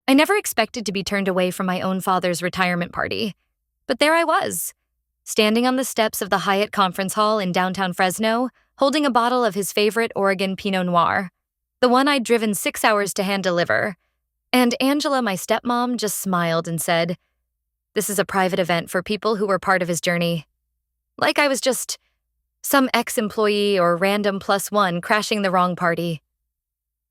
I never expected to be turned away from my own father's retirement party. But there I was, standing on the steps of the Hyatt Conference Hall in downtown Fresno, holding a bottle of his favorite Oregon Pinot Noir, the one I'd driven 6 hours to hand-deliver. And Angela, my stepmom, just smiled and said, "This is a private event for people who were part of his journey." Like I was just some ex-employee or random +1 crashing the wrong party.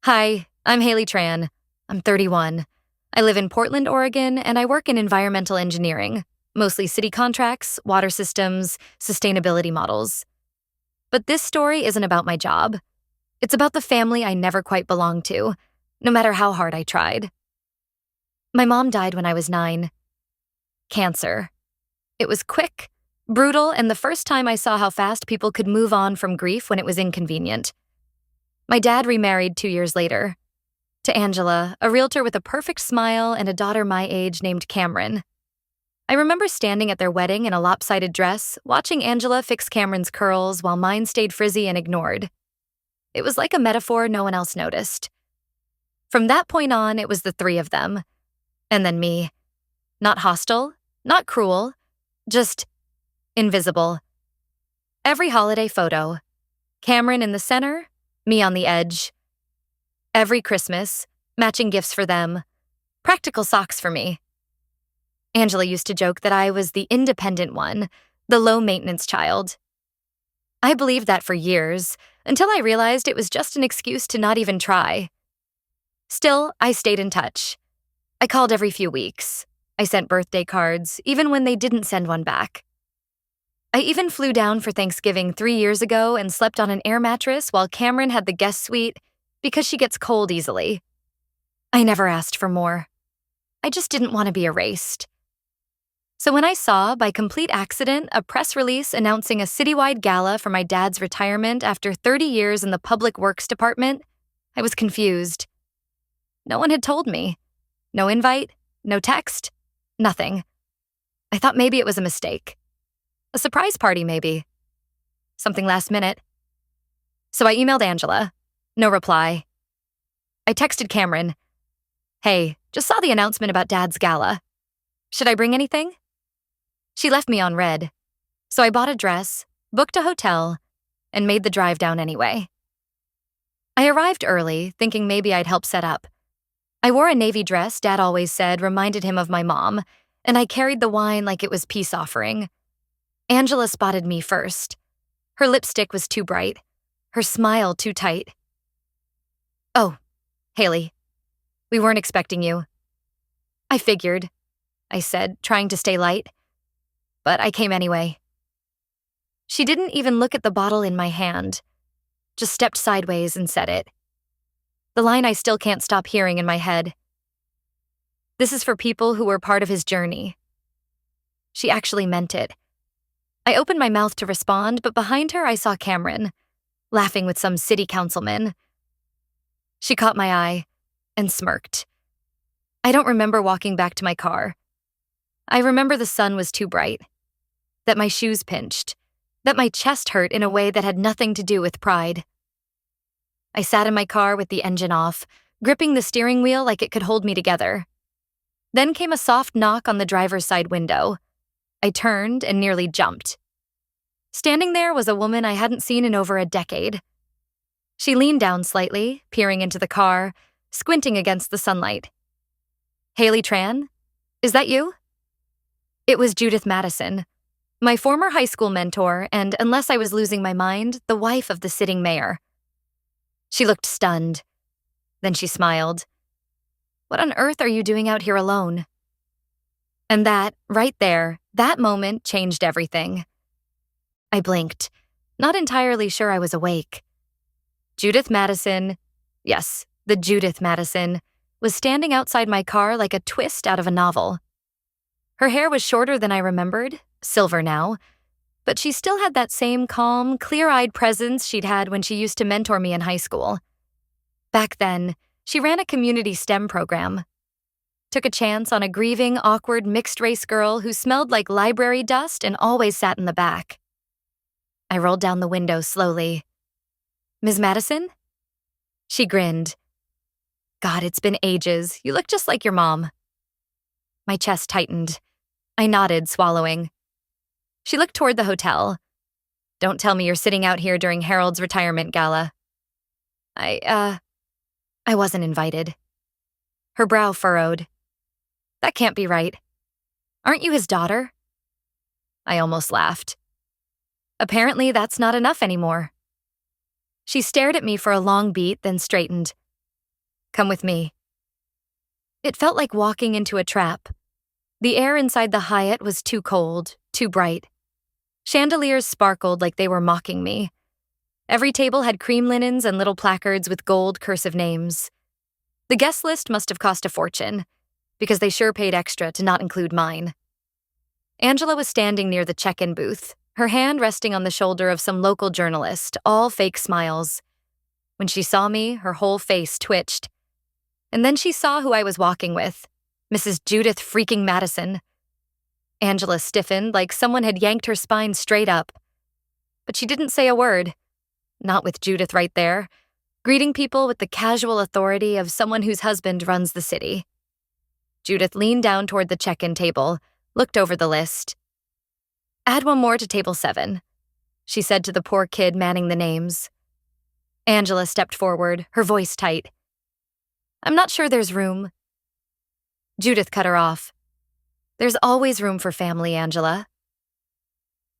Hi, I'm Haley Tran. I'm 31. I live in Portland, Oregon, and I work in environmental engineering, mostly city contracts, water systems, sustainability models. But this story isn't about my job. It's about the family I never quite belonged to, no matter how hard I tried. My mom died when I was 9. Cancer. It was quick, brutal, and the first time I saw how fast people could move on from grief when it was inconvenient. My dad remarried 2 years later, to Angela, a realtor with a perfect smile and a daughter my age named Cameron. I remember standing at their wedding in a lopsided dress, watching Angela fix Cameron's curls while mine stayed frizzy and ignored. It was like a metaphor no one else noticed. From that point on, it was the 3 of them. And then me. Not hostile, not cruel, just invisible. Every holiday photo. Cameron in the center, me on the edge. Every Christmas, matching gifts for them. Practical socks for me. Angela used to joke that I was the independent one, the low-maintenance child. I believed that for years, until I realized it was just an excuse to not even try. Still, I stayed in touch. I called every few weeks. I sent birthday cards, even when they didn't send one back. I even flew down for Thanksgiving 3 years ago and slept on an air mattress while Cameron had the guest suite because she gets cold easily. I never asked for more. I just didn't want to be erased. So when I saw, by complete accident, a press release announcing a citywide gala for my dad's retirement after 30 years in the public works department, I was confused. No one had told me. No invite, no text, nothing. I thought maybe it was a mistake. A surprise party, maybe. Something last minute. So I emailed Angela. No reply. I texted Cameron. "Hey, just saw the announcement about Dad's gala. Should I bring anything?" She left me on red. So I bought a dress, booked a hotel, and made the drive down anyway. I arrived early, thinking maybe I'd help set up. I wore a navy dress Dad always said reminded him of my mom, and I carried the wine like it was peace offering. Angela spotted me first. Her lipstick was too bright, her smile too tight. "Oh, Haley, we weren't expecting you." "I figured," I said, trying to stay light. "But I came anyway." She didn't even look at the bottle in my hand, just stepped sideways and said it. The line I still can't stop hearing in my head. "This is for people who were part of his journey." She actually meant it. I opened my mouth to respond, but behind her I saw Cameron, laughing with some city councilman. She caught my eye and smirked. I don't remember walking back to my car. I remember the sun was too bright, that my shoes pinched, that my chest hurt in a way that had nothing to do with pride. I sat in my car with the engine off, gripping the steering wheel like it could hold me together. Then came a soft knock on the driver's side window. I turned and nearly jumped. Standing there was a woman I hadn't seen in over a decade. She leaned down slightly, peering into the car, squinting against the sunlight. "Haley Tran? Is that you?" It was Judith Madison, my former high school mentor and, unless I was losing my mind, the wife of the sitting mayor. She looked stunned. Then she smiled. "What on earth are you doing out here alone?" And that, right there, that moment changed everything. I blinked, not entirely sure I was awake. Judith Madison, yes, the Judith Madison, was standing outside my car like a twist out of a novel. Her hair was shorter than I remembered, silver now, but she still had that same calm, clear-eyed presence she'd had when she used to mentor me in high school. Back then, she ran a community STEM program. Took a chance on a grieving, awkward, mixed-race girl who smelled like library dust and always sat in the back. I rolled down the window slowly. "Ms. Madison?" She grinned. God, it's been ages. You look just like your mom. My chest tightened. I nodded, swallowing. She looked toward the hotel. Don't tell me you're sitting out here during Harold's retirement gala. I wasn't invited. Her brow furrowed. That can't be right. Aren't you his daughter? I almost laughed. Apparently, that's not enough anymore. She stared at me for a long beat, then straightened. Come with me. It felt like walking into a trap. The air inside the Hyatt was too cold, too bright. Chandeliers sparkled like they were mocking me. Every table had cream linens and little placards with gold cursive names. The guest list must have cost a fortune, because they sure paid extra to not include mine. Angela was standing near the check-in booth, her hand resting on the shoulder of some local journalist, all fake smiles. When she saw me, her whole face twitched. And then she saw who I was walking with, Mrs. Judith freaking Madison. Angela stiffened like someone had yanked her spine straight up. But she didn't say a word, not with Judith right there, greeting people with the casual authority of someone whose husband runs the city. Judith leaned down toward the check-in table, looked over the list. Add one more to table 7, she said to the poor kid manning the names. Angela stepped forward, her voice tight. I'm not sure there's room. Judith cut her off. There's always room for family, Angela.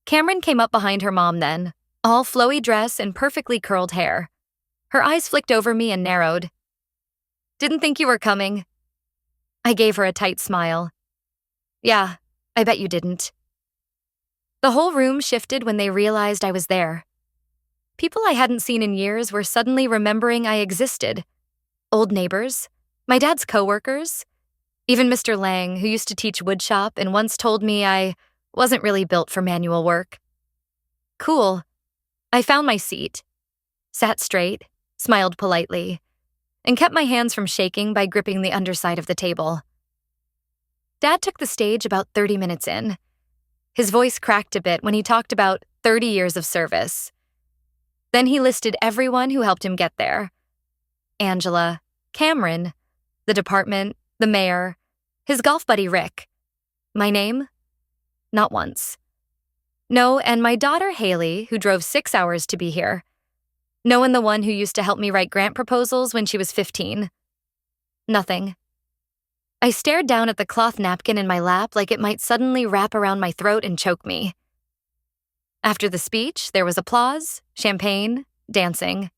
Cameron came up behind her mom then, all flowy dress and perfectly curled hair. Her eyes flicked over me and narrowed. Didn't think you were coming. I gave her a tight smile. Yeah, I bet you didn't. The whole room shifted when they realized I was there. People I hadn't seen in years were suddenly remembering I existed. Old neighbors, my dad's coworkers, even Mr. Lang, who used to teach woodshop and once told me I wasn't really built for manual work. Cool. I found my seat, sat straight, smiled politely, and kept my hands from shaking by gripping the underside of the table. Dad took the stage about 30 minutes in. His voice cracked a bit when he talked about 30 years of service. Then he listed everyone who helped him get there. Angela, Cameron, the department, the mayor, his golf buddy Rick. My name? Not once. No, and my daughter Haley, who drove 6 hours to be here. No, and the one who used to help me write grant proposals when she was 15. Nothing. I stared down at the cloth napkin in my lap like it might suddenly wrap around my throat and choke me. After the speech, there was applause, champagne, dancing.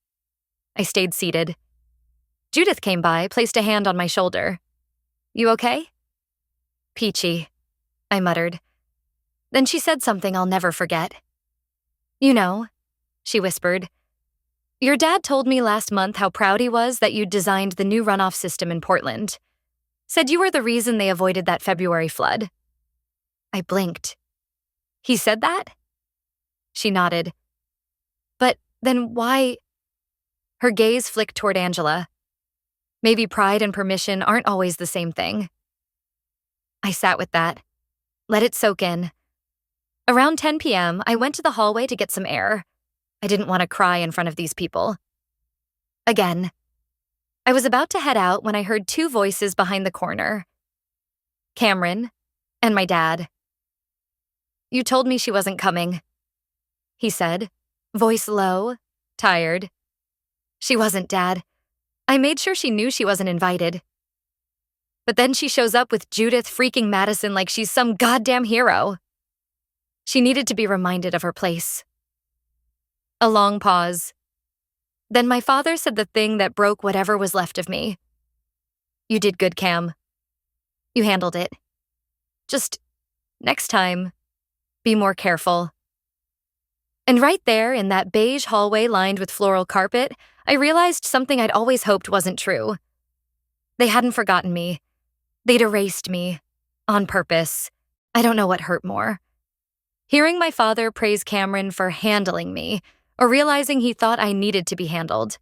I stayed seated. Judith came by, placed a hand on my shoulder. You okay? Peachy, I muttered. Then she said something I'll never forget. You know, she whispered, your dad told me last month how proud he was that you'd designed the new runoff system in Portland. Said you were the reason they avoided that February flood. I blinked. He said that? She nodded. But then why? Her gaze flicked toward Angela. Maybe pride and permission aren't always the same thing. I sat with that. Let it soak in. Around 10 p.m., I went to the hallway to get some air. I didn't want to cry in front of these people. Again. I was about to head out when I heard 2 voices behind the corner. Cameron and my dad. You told me she wasn't coming, he said, voice low, tired. She wasn't, Dad. I made sure she knew she wasn't invited. But then she shows up with Judith freaking Madison like she's some goddamn hero. She needed to be reminded of her place. A long pause. Then my father said the thing that broke whatever was left of me. You did good, Cam. You handled it. Just, next time, be more careful. And right there, in that beige hallway lined with floral carpet, I realized something I'd always hoped wasn't true. They hadn't forgotten me. They'd erased me. On purpose. I don't know what hurt more. Hearing my father praise Cameron for handling me, or realizing he thought I needed to be handled.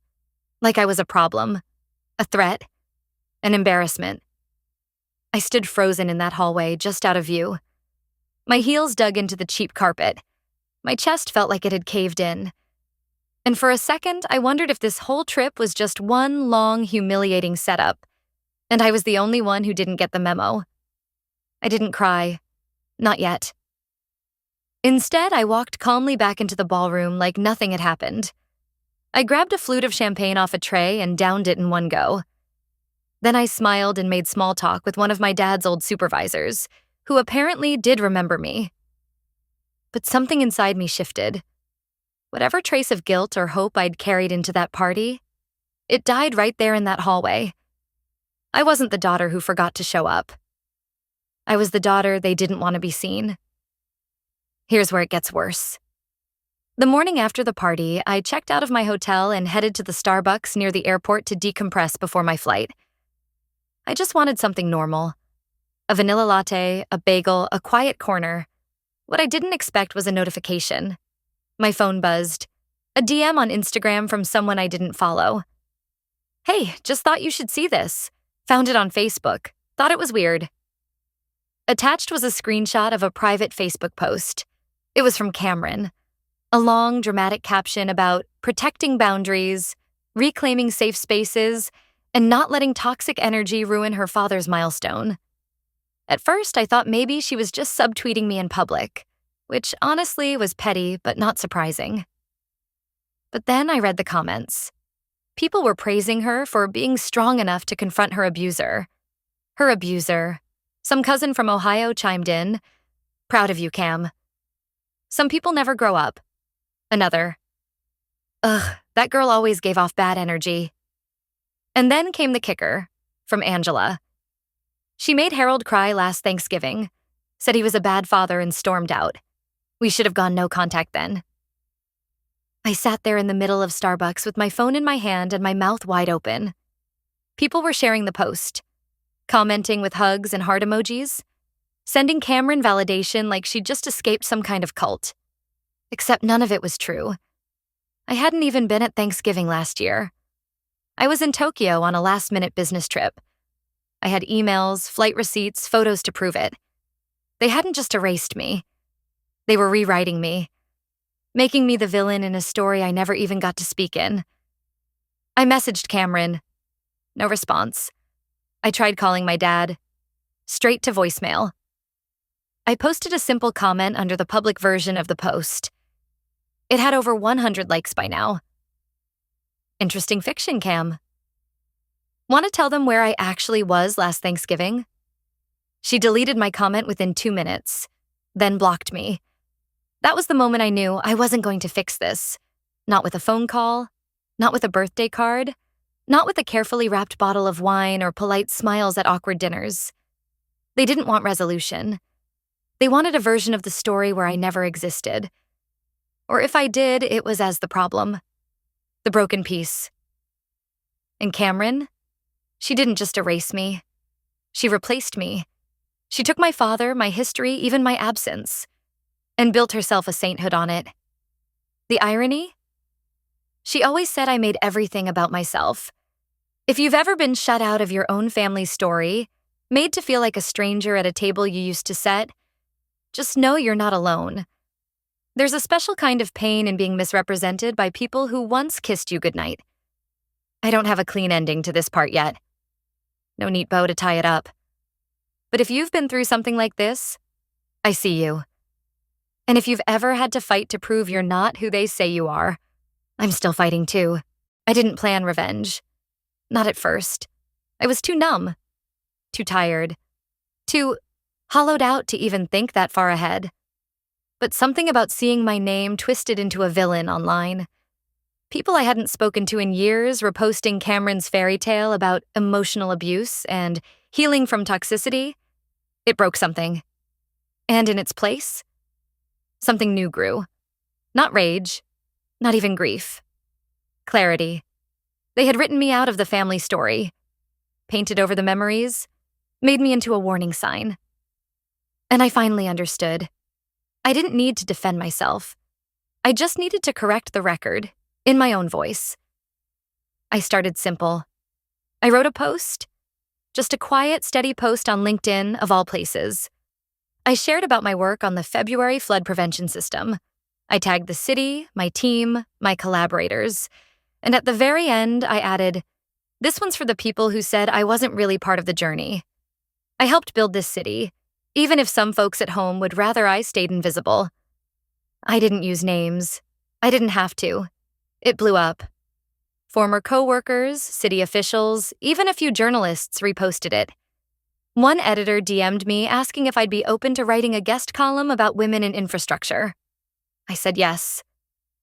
Like I was a problem, a threat, an embarrassment. I stood frozen in that hallway, just out of view. My heels dug into the cheap carpet. My chest felt like it had caved in. And for a second, I wondered if this whole trip was just one long, humiliating setup, and I was the only one who didn't get the memo. I didn't cry. Not yet. Instead, I walked calmly back into the ballroom like nothing had happened. I grabbed a flute of champagne off a tray and downed it in one go. Then I smiled and made small talk with one of my dad's old supervisors, who apparently did remember me. But something inside me shifted. Whatever trace of guilt or hope I'd carried into that party, it died right there in that hallway. I wasn't the daughter who forgot to show up. I was the daughter they didn't want to be seen. Here's where it gets worse. The morning after the party, I checked out of my hotel and headed to the Starbucks near the airport to decompress before my flight. I just wanted something normal. A vanilla latte, a bagel, a quiet corner. What I didn't expect was a notification. My phone buzzed. A DM on Instagram from someone I didn't follow. "Hey, just thought you should see this. Found it on Facebook. Thought it was weird." Attached was a screenshot of a private Facebook post. It was from Cameron. A long, dramatic caption about protecting boundaries, reclaiming safe spaces, and not letting toxic energy ruin her father's milestone. At first, I thought maybe she was just subtweeting me in public, which honestly was petty but not surprising. But then I read the comments. People were praising her for being strong enough to confront her abuser. Her abuser. Some cousin from Ohio chimed in, "Proud of you, Cam." Some people never grow up. Another, "Ugh, that girl always gave off bad energy." And then came the kicker, from Angela. She made Harold cry last Thanksgiving, said he was a bad father and stormed out. We should have gone no contact then. I sat there in the middle of Starbucks with my phone in my hand and my mouth wide open. People were sharing the post, commenting with hugs and heart emojis, sending Cameron validation like she'd just escaped some kind of cult. Except none of it was true. I hadn't even been at Thanksgiving last year. I was in Tokyo on a last-minute business trip. I had emails, flight receipts, photos to prove it. They hadn't just erased me. They were rewriting me, making me the villain in a story I never even got to speak in. I messaged Cameron. No response. I tried calling my dad. Straight to voicemail. I posted a simple comment under the public version of the post. It had over 100 likes by now. Interesting fiction, Cam. Want to tell them where I actually was last Thanksgiving? She deleted my comment within 2 minutes, then blocked me. That was the moment I knew I wasn't going to fix this. Not with a phone call, not with a birthday card, not with a carefully wrapped bottle of wine or polite smiles at awkward dinners. They didn't want resolution. They wanted a version of the story where I never existed. Or if I did, it was as the problem. The broken piece. And Cameron? She didn't just erase me. She replaced me. She took my father, my history, even my absence, and built herself a sainthood on it. The irony? She always said I made everything about myself. If you've ever been shut out of your own family's story, made to feel like a stranger at a table you used to set, just know you're not alone. There's a special kind of pain in being misrepresented by people who once kissed you goodnight. I don't have a clean ending to this part yet. No neat bow to tie it up. But if you've been through something like this, I see you. And if you've ever had to fight to prove you're not who they say you are, I'm still fighting too. I didn't plan revenge. Not at first. I was too numb, too tired, too hollowed out to even think that far ahead. But something about seeing my name twisted into a villain online. People I hadn't spoken to in years reposting Cameron's fairy tale about emotional abuse and healing from toxicity. It broke something. And in its place, something new grew. Not rage, not even grief. Clarity. They had written me out of the family story, painted over the memories, made me into a warning sign. And I finally understood. I didn't need to defend myself. I just needed to correct the record, in my own voice. I started simple. I wrote a post. Just a quiet, steady post on LinkedIn, of all places. I shared about my work on the February flood prevention system. I tagged the city, my team, my collaborators, and at the very end, I added, "This one's for the people who said I wasn't really part of the journey. I helped build this city, even if some folks at home would rather I stayed invisible." I didn't use names. I didn't have to. It blew up. Former coworkers, city officials, even a few journalists reposted it. One editor DM'd me asking if I'd be open to writing a guest column about women in infrastructure. I said yes.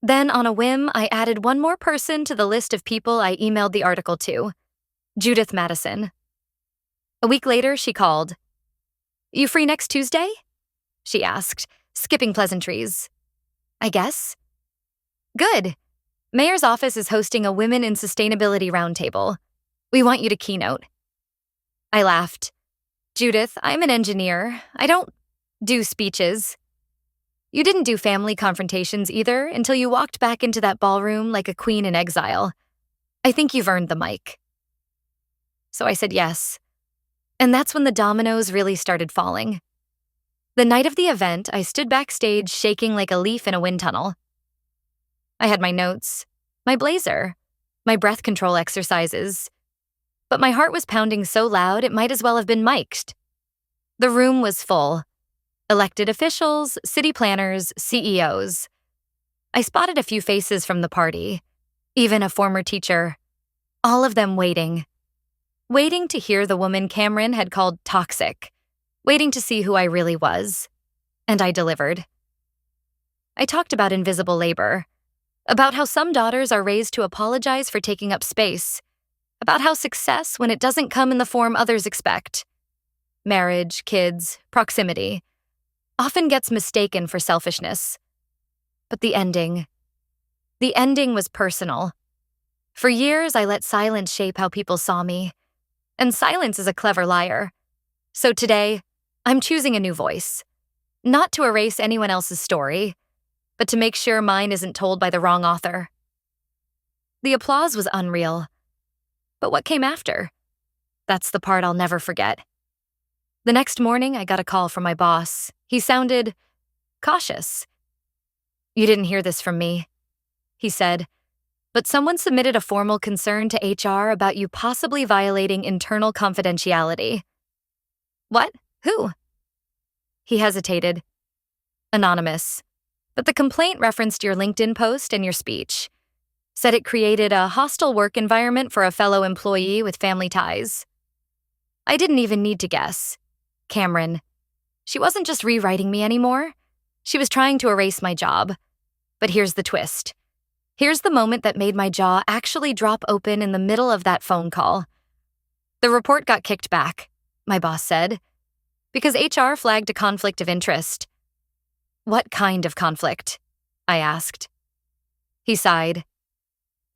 Then, on a whim, I added one more person to the list of people I emailed the article to, Judith Madison. A week later, she called. "You free next Tuesday?" she asked, skipping pleasantries. "I guess." "Good. Mayor's office is hosting a Women in Sustainability Roundtable. We want you to keynote." I laughed. "Judith, I'm an engineer. I don't do speeches." "You didn't do family confrontations either until you walked back into that ballroom like a queen in exile. I think you've earned the mic." So I said yes. And that's when the dominoes really started falling. The night of the event, I stood backstage shaking like a leaf in a wind tunnel. I had my notes, my blazer, my breath control exercises, but my heart was pounding so loud it might as well have been mic'd. The room was full. Elected officials, city planners, CEOs. I spotted a few faces from the party, even a former teacher, all of them waiting to hear the woman Cameron had called toxic, waiting to see who I really was. And I delivered. I talked about invisible labor, about how some daughters are raised to apologize for taking up space, about how success, when it doesn't come in the form others expect, marriage, kids, proximity, often gets mistaken for selfishness. But the ending was personal. For years, I let silence shape how people saw me. And silence is a clever liar. So today, I'm choosing a new voice. Not to erase anyone else's story, but to make sure mine isn't told by the wrong author. The applause was unreal. But what came after? That's the part I'll never forget. The next morning, I got a call from my boss. He sounded cautious. "You didn't hear this from me," he said, "but someone submitted a formal concern to HR about you possibly violating internal confidentiality." "What? Who?" He hesitated. "Anonymous. But the complaint referenced your LinkedIn post and your speech. Said it created a hostile work environment for a fellow employee with family ties." I didn't even need to guess. Cameron. She wasn't just rewriting me anymore. She was trying to erase my job. But here's the twist. Here's the moment that made my jaw actually drop open in the middle of that phone call. The report got kicked back, my boss said, because HR flagged a conflict of interest. "What kind of conflict?" I asked. He sighed.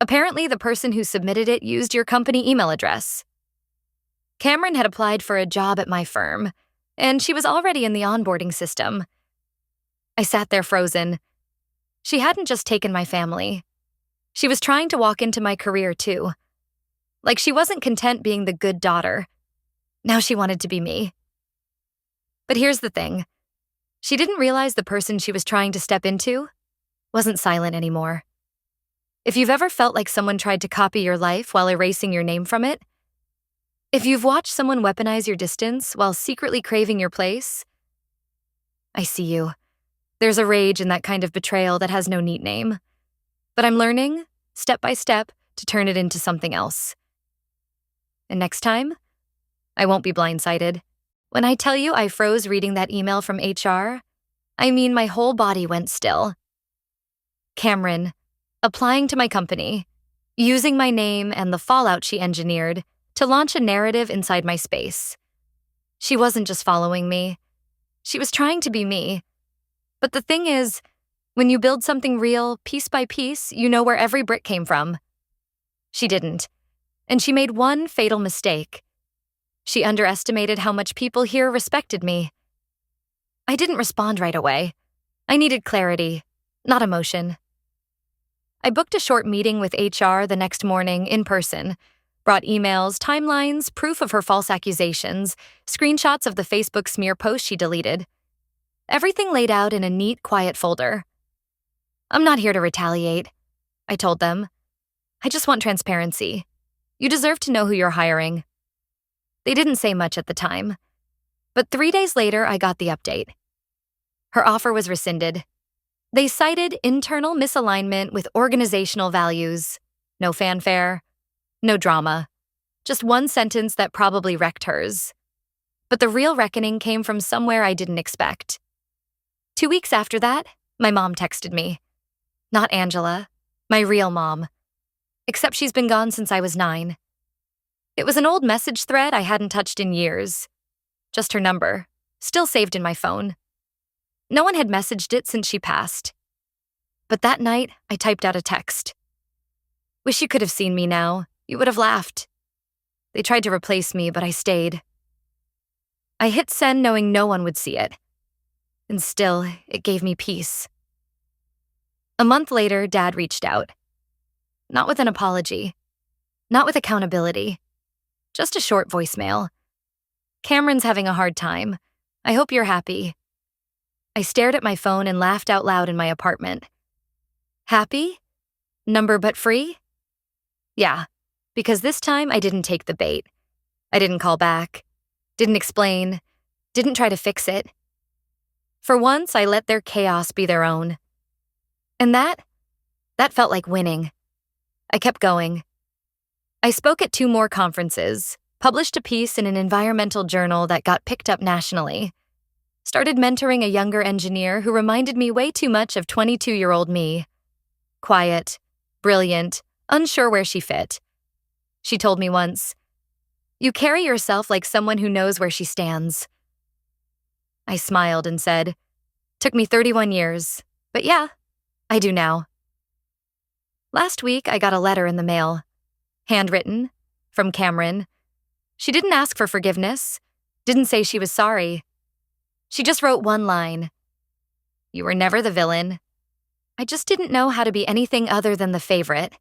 "Apparently, the person who submitted it used your company email address." Cameron had applied for a job at my firm, and she was already in the onboarding system. I sat there frozen. She hadn't just taken my family. She was trying to walk into my career, too. Like she wasn't content being the good daughter. Now she wanted to be me. But here's the thing. She didn't realize the person she was trying to step into wasn't silent anymore. If you've ever felt like someone tried to copy your life while erasing your name from it, if you've watched someone weaponize your distance while secretly craving your place, I see you. There's a rage in that kind of betrayal that has no neat name. But I'm learning, step by step, to turn it into something else. And next time, I won't be blindsided. When I tell you I froze reading that email from HR, I mean my whole body went still. Cameron, applying to my company, using my name and the fallout she engineered to launch a narrative inside my space. She wasn't just following me. She was trying to be me. But the thing is, when you build something real, piece by piece, you know where every brick came from. She didn't. And she made one fatal mistake. She underestimated how much people here respected me. I didn't respond right away. I needed clarity, not emotion. I booked a short meeting with HR the next morning in person, brought emails, timelines, proof of her false accusations, screenshots of the Facebook smear post she deleted. Everything laid out in a neat, quiet folder. I'm not here to retaliate, I told them. I just want transparency. You deserve to know who you're hiring. They didn't say much at the time, but 3 days later, I got the update. Her offer was rescinded. They cited internal misalignment with organizational values. No fanfare, no drama. Just one sentence that probably wrecked hers. But the real reckoning came from somewhere I didn't expect. 2 weeks after that, my mom texted me. Not Angela, my real mom. Except she's been gone since I was 9. It was an old message thread I hadn't touched in years. Just her number, still saved in my phone. No one had messaged it since she passed. But that night, I typed out a text. Wish you could have seen me now. You would have laughed. They tried to replace me, but I stayed. I hit send knowing no one would see it. And still, it gave me peace. A month later, Dad reached out. Not with an apology. Not with accountability. Just a short voicemail. Cameron's having a hard time. I hope you're happy. I stared at my phone and laughed out loud in my apartment. Happy? Number but free? Yeah, because this time I didn't take the bait. I didn't call back. Didn't explain. Didn't try to fix it. For once, I let their chaos be their own. And that felt like winning. I kept going. I spoke at 2 more conferences, published a piece in an environmental journal that got picked up nationally, started mentoring a younger engineer who reminded me way too much of 22-year-old me. Quiet, brilliant, unsure where she fit. She told me once, "You carry yourself like someone who knows where she stands." I smiled and said, "Took me 31 years, but yeah, I do now." Last week, I got a letter in the mail. Handwritten, from Cameron. She didn't ask for forgiveness, didn't say she was sorry. She just wrote one line. "You were never the villain. I just didn't know how to be anything other than the favorite."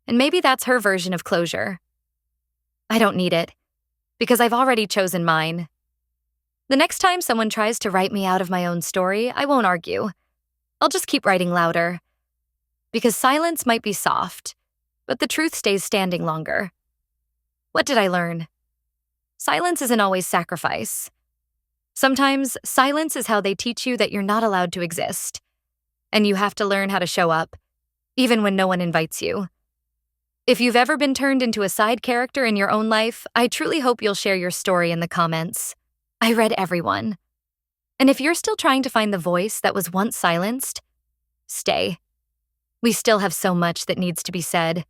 And maybe that's her version of closure. I don't need it, because I've already chosen mine. The next time someone tries to write me out of my own story, I won't argue. I'll just keep writing louder. Because silence might be soft, but the truth stays standing longer. What did I learn? Silence isn't always sacrifice. Sometimes, silence is how they teach you that you're not allowed to exist. And you have to learn how to show up, even when no one invites you. If you've ever been turned into a side character in your own life, I truly hope you'll share your story in the comments. I read everyone. And if you're still trying to find the voice that was once silenced, stay. We still have so much that needs to be said.